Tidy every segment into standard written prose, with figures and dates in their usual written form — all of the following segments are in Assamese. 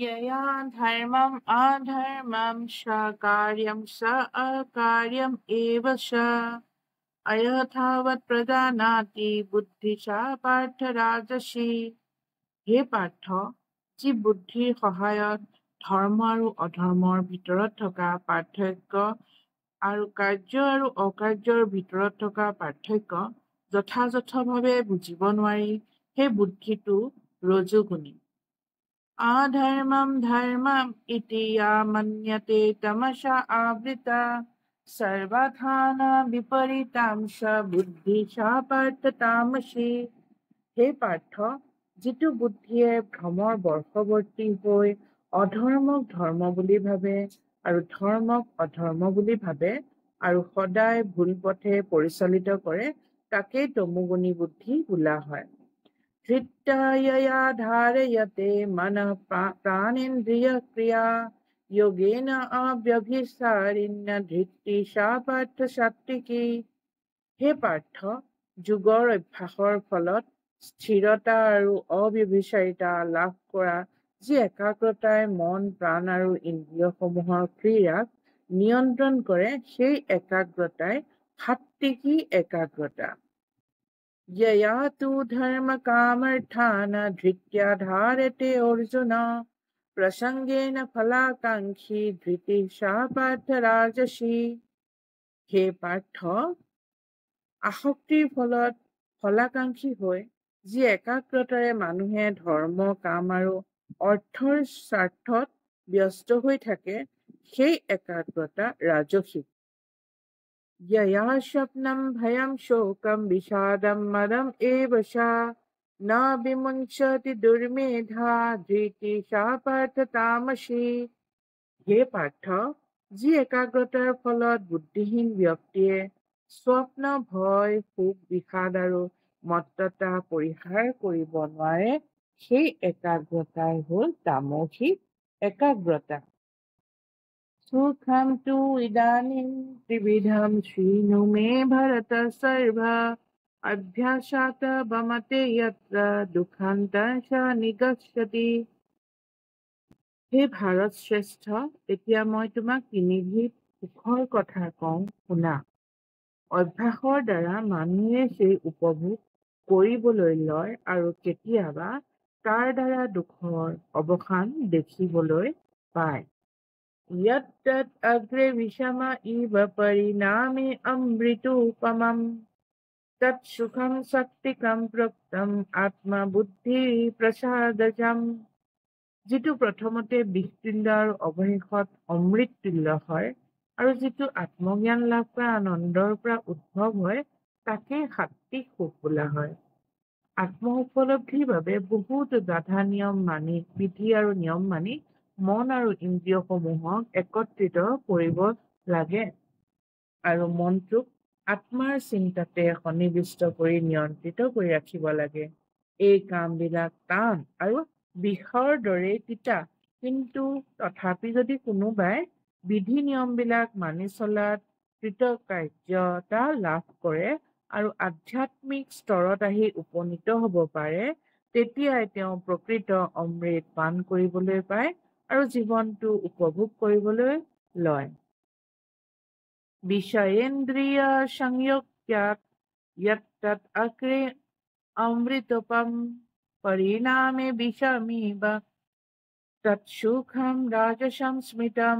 यया धर्मम् अधर्मं स कार्यं स अकार्यम् एव स अयथावत् प्रजानाति बुद्धिसा पार्थ राजसी। হে পাৰ্থ, যি বুদ্ধিৰ সহায়ত ধৰ্ম আৰু অধৰ্মৰ ভিতৰত থকা পাৰ্থক্য আৰু কাৰ্য আৰু অকাৰ্যৰ ভিতৰত থকা পাৰ্থক্য যথাযথভাৱে বুজিব নোৱাৰি, সেই বুদ্ধিটো ৰজোগুণী। अधर्मं धर्मम् इति या मन्यते तमसा आवृता सर्वथा विपरीतां स बुद्धि सा पार्थ तामसी। হে পাৰ্থ, যিটো বুদ্ধিয়ে ভ্ৰমৰ বৰ্ষৱৰ্তী হৈ অধৰ্মক ধৰ্ম বুলি ভাবে আৰু ধৰ্মক অধৰ্ম বুলি ভাবে আৰু সদায় ভুল পথে পৰিচালিত কৰে, তাকেই তমোগুণী বুদ্ধি বোলা হয়। ধৃত্যায়য়া ধাৰয়তে মনঃ প্ৰাণেন্দ্ৰিয়ক্ৰিয়া যোগেন অব্যভিচাৰিণ্য ধৃতি সা পাৰ্থ সাত্ত্বিকী। হে পাৰ্থ, যোগৰ অভ্যাসৰ ফলত স্থিৰতা আৰু অব্যভিচাৰিতা লাভ কৰা যি একাগ্ৰতাই মন প্ৰাণ আৰু ইন্দ্ৰিয়সমূহৰ ক্ৰিয়াক নিয়ন্ত্ৰণ কৰে, সেই একাগ্ৰতাই সাত্ত্বিকী একাগ্ৰতা। यया तु धर्मकामर्थान् धृत्या धारते अर्जुन प्रसंगेन फलाकांक्षी धृति सा पार्थ राजसी। হে পাৰ্থ, আসক্তিৰ ফলত ফলাকাংক্ষী হৈ যি একাগ্ৰতাৰে মানুহে ধৰ্ম কাম আৰু অৰ্থৰ স্বাৰ্থত ব্যস্ত হৈ থাকে, সেই একাগ্ৰতা ৰাজসিক। यया स्वप्नं भयं शोकं विषादं मदम् एव सा न विमुञ्चति दुर्मेधा धृति सा पार्थ तामसी। হে পাৰ্থ, যি একাগ্ৰতাৰ ফলত বুদ্ধিহীন ব্যক্তিয়ে স্বপ্ন ভয় শোক বিষাদ আৰু মত্ততা পৰিহাৰ কৰিব নোৱাৰে, সেই একাগ্ৰতাই হ'ল তামসিক একাগ্ৰতা। सुखं तु इदानीं त्रिविधं शृणु मे भरत सर्व अभ्यासात् बमते यत्र दुःखान्तं स निगच्छति। হে ভাৰত শ্ৰেষ্ঠ, এতিয়া মই তোমাক তিনিবিধ সুখৰ কথা কওঁ, শুনা। অভ্যাসৰ দ্বাৰা মানুহে সেই উপভোগ কৰিবলৈ লয় আৰু কেতিয়াবা তাৰ দ্বাৰা দুখৰ অৱসান দেখিবলৈ পায়। यत्तत् अग्रे विषम इव परिणामे अमृतोपमम् तत् सुखं सात्त्विकं प्रोक्तम् आत्मबुद्धि प्रसादजम्। যিটো প্ৰথমতে বিষতুল্য আৰু অৱশেষত অমৃত তুল্য হয় আৰু যিটো আত্মজ্ঞান লাভ কৰা আনন্দৰ পৰা উদ্ভৱ হয়, তাকেই সাত্ত্বিক সুখ বোলা হয়। আত্ম উপলব্ধিৰ বাবে বহুত গাধা নিয়ম মানি বিধি আৰু নিয়ম মানি মন আৰু ইন্দ্ৰিয়সমূহক একত্ৰিত কৰিব লাগে আৰু মনটোক আত্মাৰ চিন্তাতে সন্নিৱিষ্ট কৰি নিয়ন্ত্ৰিত কৰি ৰাখিব লাগে। এই কামবিলাক টান আৰু বিষৰ দৰে তিতা, কিন্তু তথাপি যদি কোনোবাই বিধি নিয়মবিলাক মানি চলাত কৃতকাৰ্যতা লাভ কৰে আৰু আধ্যাত্মিক স্তৰত আহি উপনীত হ'ব পাৰে, তেতিয়াই তেওঁ প্ৰকৃত অমৃত পান কৰিবলৈ পায় আৰু জীৱনটো উপভোগ কৰিবলৈ লয়। বিষয়েন্দ্ৰিয় সংযোগাৎ यत्तत् अग्रे अमृतोपम परिणामे বিষমিব তৎসুখম ৰাজসম স্মৃতম।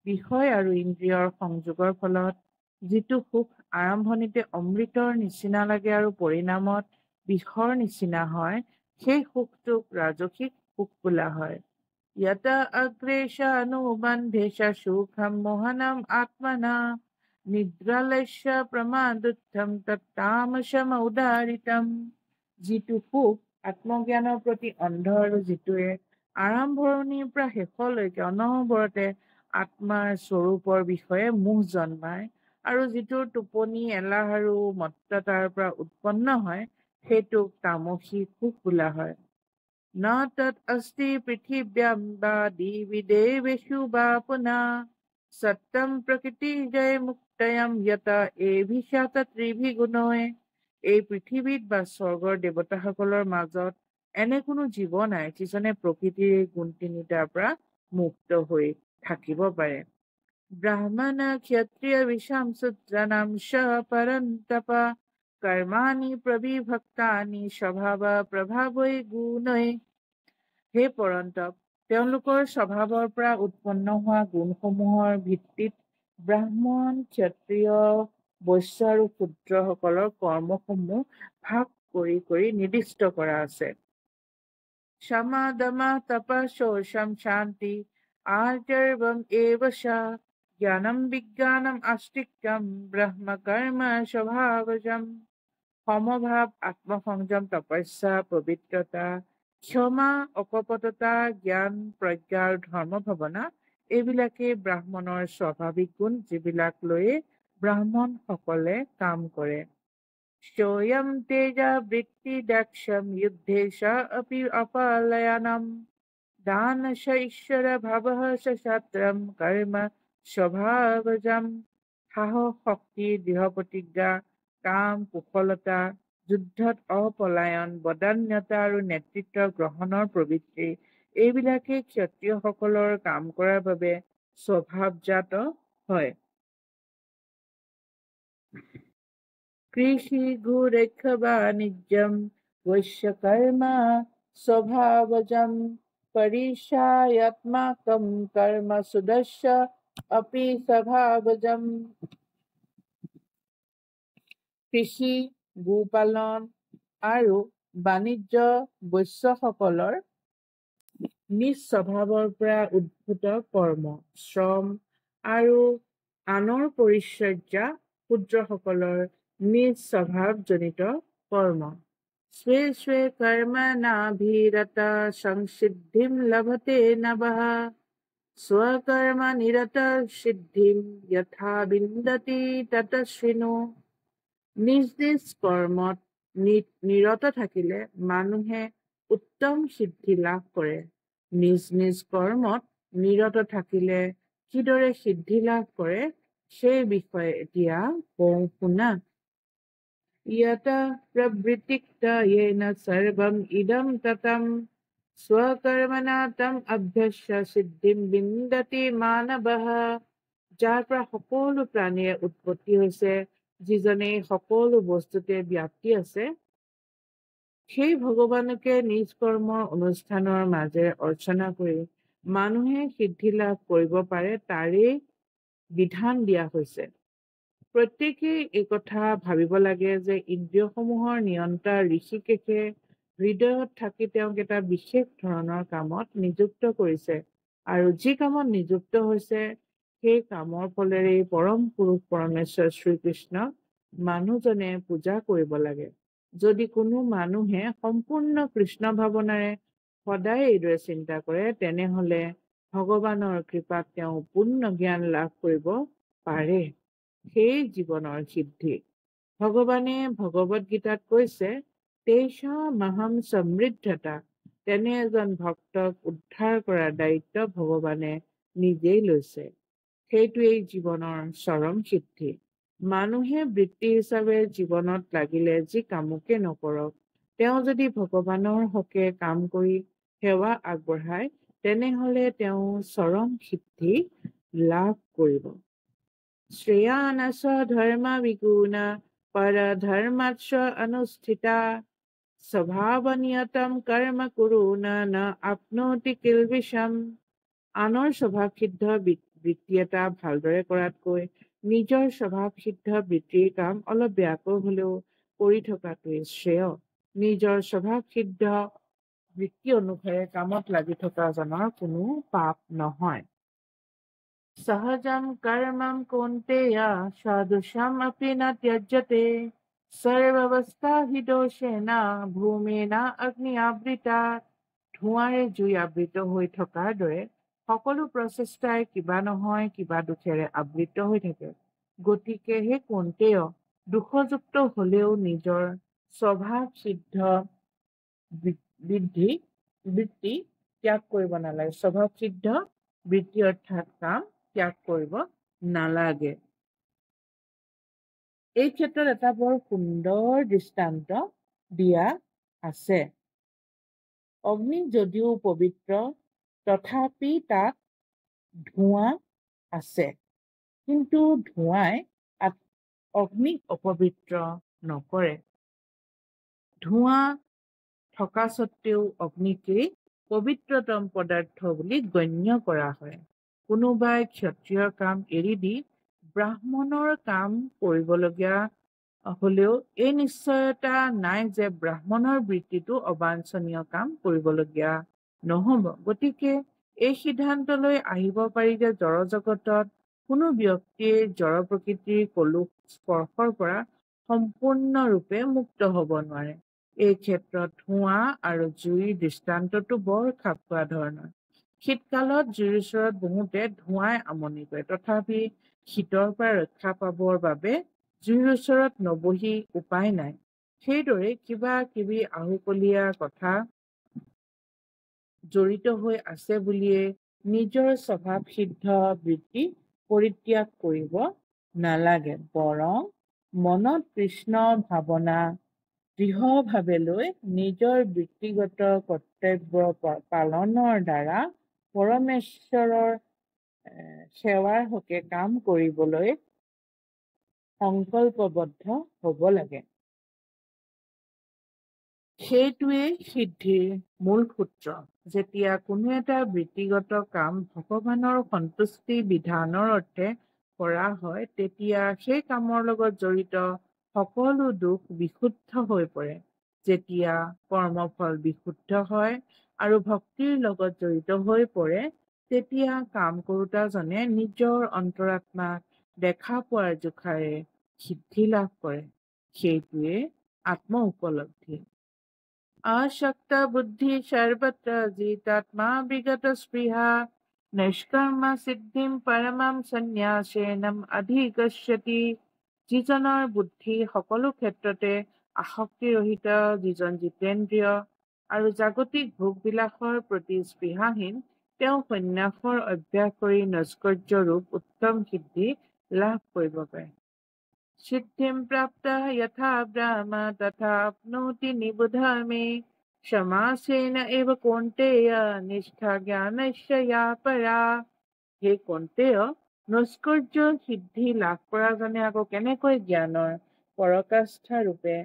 বিষয় আৰু ইন্দ্ৰিয়ৰ সংযোগৰ ফলত যিটো সুখ আৰম্ভণিতে অমৃতৰ নিচিনা লাগে আৰু পৰিণামত বিষৰ নিচিনা হয়, সেই সুখটোক ৰাজসিক সুখ বোলা হয়। यत अग्रेश अनुबन्धेश सुखं मोहनम् आत्मना निद्रालस्य प्रमादुत्थं तत्तामसम् उदारितम्। যিটো সুখ আত্মজ্ঞানৰ প্ৰতি অন্ধ আৰু যিটোৱে আৰম্ভণিৰ পৰা শেষলৈকে অনবৰতে আত্মাৰ স্বৰূপৰ বিষয়ে মোহ জন্মায় আৰু যিটোৰ টোপনি এলাহ আৰু মত্ততাৰ পৰা উৎপন্ন হয়, সেইটোক তামসিক সুখ বোলা হয়। न तत् अस्ति पृथिव्यां वा दिवि देवेषु वा पुनः सत्यं प्रकृतिजय मुक्तयं यत एभिषात ত্ৰিভিগুণয়ে। এই পৃথিৱীত বা স্বৰ্গৰ দেৱতাসকলৰ মাজত এনে কোনো জীৱ নাই যিজনে প্ৰকৃতিৰ এই গুণ তিনিটাৰ পৰা মুক্ত হৈ থাকিব পাৰে। ব্ৰাহ্মণ ক্ষত্ৰিয় বিশাম শূদ্ৰানাম চ পৰন্তপ কৰ্মাণি প্ৰবিভক্তানি স্বভাৱ প্ৰভাৱৈ গুণৈ। হে পৰন্তপ, তেওঁলোকৰ স্বভাৱৰ পৰা উৎপন্ন হোৱা গুণসমূহৰ ভিত্তিত ব্ৰাহ্মণ, ক্ষত্ৰিয়, বৈশ্য আৰু শূদ্ৰসকলৰ কৰ্মসমূহ ভাগ কৰি কৰি নিৰ্দিষ্ট কৰা আছে। শম দম তপ শৌচম শান্তি আৰ্জবম এব চ জ্ঞানম বিজ্ঞানম আস্তিক্যম ব্ৰহ্ম কৰ্ম স্বভাৱজম। সমভাৱ, আত্মসংযম, তপস্যা, পবিত্ৰতা, ক্ষমা, অকপটতা, জ্ঞান, প্ৰজ্ঞা আৰু ধৰ্ম ভাৱনা এইবিলাকেই ব্ৰাহ্মণৰ স্বাভাৱিক গুণ, যিবিলাক লৈয়ে ব্ৰাহ্মণ সকলে কাম কৰে। স্বয়ং তেজ বৃত্তি দক্ষম যুদ্ধে চ অপি অপলায়নম দান চ ঈশ্বৰ ভাৱ চ ছাত্ৰম কৰ্ম স্বভাৱজম। সাহস, শক্তি, দৃঢ় প্ৰতিজ্ঞা, কাম, কুশলতা, যুদ্ধত অপলায়ন, বদান্যতা আৰু নেতৃত্ব গ্ৰহণৰ প্ৰবৃত্তি এইবিলাকেই ক্ষত্ৰিয়সকলৰ কাম কৰাৰ বাবে স্বভাৱজাত হয়। কৃষি গোৰক্ষ বাণিজ্যম বৈশ্য কৰ্ম স্বভাৱজম পৰিচায়াত্মকম কৰ্ম সুদস্য অপি স্বভাৱজম। কৃষি, গোপালন আৰু বাণিজ্য বৈশ্যসকলৰ নিজ স্বভাৱৰ পৰা উদ্ভূত কৰ্ম, শ্ৰম আৰু আনৰ পৰিচৰ্যা শূদ্ৰসকলৰ নিজ স্বভাৱজনিত কৰ্ম। স্বে স্বে কৰ্মণাভিৰত সংসিদ্ধিম লভতে নবঃ স্বকৰ্ম নিৰত সিদ্ধিম যথা বিন্দতি ততস্বিনো। নিজ নিজ কৰ্মত নিৰত থাকিলে মানুহে উত্তম সিদ্ধি লাভ কৰে। নিজ নিজ কৰ্মত নিৰত থাকিলে কিদৰে সিদ্ধি লাভ কৰে সেই বিষয়ে এতিয়া কওঁ শুনা। য়ত প্ৰবৃত্তিক্ত য়েন সৰ্বম ইদম ততম স্বকৰ্মণা তম অভ্যস্য সিদ্ধিম বিন্দতি মানৱঃ। যাৰ পৰা সকলো প্ৰাণীৰ উৎপত্তি হৈছে, যিজনে সকলো বস্তুতে ব্যাপ্তি আছে, সেই ভগৱানকে নিজ কৰ্মৰ অনুষ্ঠানৰ মাজেৰে অৰ্চনা কৰি মানুহে সিদ্ধি লাভ কৰিব পাৰে, তাৰেই বিধান দিয়া হৈছে। প্ৰত্যেকেই এই কথা ভাবিব লাগে যে ইন্দ্ৰিয়সমূহৰ নিয়ন্তা ঋষিকেশে হৃদয়ত থাকি তেওঁক এটা বিশেষ ধৰণৰ কামত নিযুক্ত কৰিছে, আৰু যি কামত নিযুক্ত হৈছে সেই কামৰ ফলেৰে পৰম পুৰুষ পৰমেশ্বৰ শ্ৰীকৃষ্ণক মানুহজনে পূজা কৰিব লাগে। যদি কোনো মানুহে সম্পূৰ্ণ কৃষ্ণ ভাৱনাৰে সদায় এইদৰে চিন্তা কৰে, তেনেহলে ভগৱানৰ কৃপাত তেওঁ পূৰ্ণ জ্ঞান লাভ কৰিব পাৰে। সেই জীৱনৰ সিদ্ধি। ভগৱানে ভগৱদ গীতাত কৈছে, তেষামহম সমৃদ্ধতা। তেনে এজন ভক্তক উদ্ধাৰ কৰাৰ দায়িত্ব ভগৱানে নিজেই লৈছে। সেইটোৱেই জীৱনৰ চৰম সিদ্ধি। মানুহে বৃত্তি হিচাপে জীৱনত লাগিলে যি কামকে নকৰক, তেওঁ যদি ভগৱানৰ হকে কাম কৰি সেৱা আগবঢ়ায়, তেনেহলে তেওঁ চৰম সিদ্ধি লাভ কৰিব। শ্ৰেয়ানস্য ধৰ্ম বিগুণ পৰধৰ্মাৎ অনুষ্ঠিতা স্বভাৱনিয়তম কৰ্ম কুৰুন ন আপ্নোতি কিলবিষম। আনৰ স্বভাৱসিদ্ধ বৃত্তি এটা ভালদৰে কৰাতকৈ নিজৰ স্বভাৱসিদ্ধ বৃত্তিৰ কাম অলপ বেয়াকৈ হলেও কৰি থকাটোৱেই শ্ৰেয়। নিজৰ স্বভাৱসিদ্ধ বৃত্তি অনুসাৰে কামত লাগি থকা জনৰ কোনো পাপ নহয়। সহজম কৰ্মম কৌন্তেয় সদৃশম অপি ন ত্যজ্যতে সৰ্বাৱস্থা হি দোষেন ভূমেন অগ্নি আবৃতা। ধোঁৱাৰে জুই আবৃত হৈ থকাৰ দৰে সকলো প্ৰচেষ্টাই কিবা নহয় কিবা দোষেৰে আবৃত হৈ থাকে। গতিকে হে কৌন্তেয়, দোষযুক্ত হলেও নিজৰ স্বভাৱসিদ্ধ বৃত্তি ত্যাগ কৰিব নালাগে। স্বভাৱসিদ্ধ বৃত্তি অৰ্থাৎ কাম ত্যাগ কৰিব নালাগে। এই ক্ষেত্ৰত এটা বৰ সুন্দৰ দৃষ্টান্ত দিয়া আছে। অগ্নি যদিও পবিত্ৰ তথাপি তাত ধোঁৱা আছে, কিন্তু ধোঁৱাই অগ্নিক অপবিত্ৰ নকৰে। ধোঁৱা থকা সত্ত্বেও অগ্নিকেই পবিত্ৰতম পদাৰ্থ বুলি গণ্য কৰা হয়। কোনোবাই ক্ষত্ৰিয়ৰ কাম এৰি দি ব্ৰাহ্মণৰ কাম কৰিবলগীয়া হলেও এই নিশ্চয়তা নাই যে ব্ৰাহ্মণৰ বৃত্তিটো অবাঞ্ছনীয় কাম কৰিবলগীয়া নহব। গতিকে এই সিদ্ধান্তলৈ আহিব পাৰি যে জড়জগতত কোনো ব্যক্তিয়ে জড় প্ৰকৃতিৰ কলুষ স্পৰ্শৰ পৰা সম্পূৰ্ণৰূপে মুক্ত হব নোৱাৰে। এই ক্ষেত্ৰত ধোঁৱা আৰু জুইৰ দৃষ্টান্তটো বৰ খাপ খোৱা ধৰণৰ। শীতকালত জুইৰ ওচৰত বহোতে ধোঁৱাই আমনি কৰে, তথাপি শীতৰ পৰা ৰক্ষা পাবৰ বাবে জুইৰ ওচৰত নবহি উপায় নাই। সেইদৰে কিবা কিবি আহুকলীয়া কথা জড়িত হৈ আছে বুলিয়ে নিজৰ স্বভাৱ সিদ্ধ বৃত্তি পৰিত্যাগ কৰিব নালাগে, বৰং মনত কৃষ্ণ ভাৱনা দৃঢ়ভাৱে লৈ নিজৰ ব্যক্তিগত কৰ্তব্য পালনৰ দ্বাৰা পৰমেশ্বৰৰ সেৱাৰ হকে কাম কৰিবলৈ সংকল্পবদ্ধ হব লাগে। সেইটোৱেই সিদ্ধিৰ মূল সূত্ৰ। যেতিয়া কোনো এটা বৃত্তিগত কাম ভগৱানৰ সন্তুষ্টি বিধানৰ অৰ্থে কৰা হয়, তেতিয়া সেই কামৰ লগত জড়িত সকলো দোষ বিশুদ্ধ হৈ পৰে। যেতিয়া কৰ্মফল বিশুদ্ধ হয় আৰু ভক্তিৰ লগত জড়িত হৈ পৰে, তেতিয়া কাম কৰোতাজনে নিজৰ অন্তৰাত্মাক দেখা পোৱাৰ জোখাৰে সিদ্ধি লাভ কৰে। সেইটোৱে আত্ম উপলব্ধি। আসক্ত বুদ্ধি সৰ্বত্ৰ জিতাত্মা বিগত স্পৃহা নিষ্কৰ্ম সিদ্ধিম পৰমম সন্ন্যাসেনম অধিগচ্ছতি। যিজনৰ বুদ্ধি সকলো ক্ষেত্ৰতে আসক্তিৰহিত, যিজন জিতেন্দ্ৰিয় আৰু জাগতিক ভোগবিলাসৰ প্ৰতি স্পৃহাহীন, তেওঁ সন্ন্যাসৰ অভ্যাস কৰি নৈষ্কৰ্য ৰূপ উত্তম সিদ্ধি লাভ কৰিব পাৰে। সিদ্ধিম প্ৰাপ্ত যথা ব্ৰহ্ম তথা আপ্নোতি নিবোধ মে। সমাসেন এব কৌন্তেয় নিষ্ঠা জ্ঞানস্য য়া পৰা। হে কৌন্তেয়, নৈষ্কৰ্য সিদ্ধি লাভ কৰাজনে আকৌ কেনেকৈ জ্ঞানৰ পৰাকাষ্ঠা ৰূপে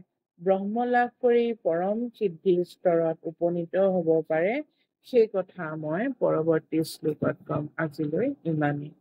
ব্ৰহ্ম লাভ কৰি পৰম সিদ্ধিৰ স্তৰত উপনীত হব পাৰে, সেই কথা মই পৰৱৰ্তী শ্লোকত কম। আজিলৈ ইমানেই।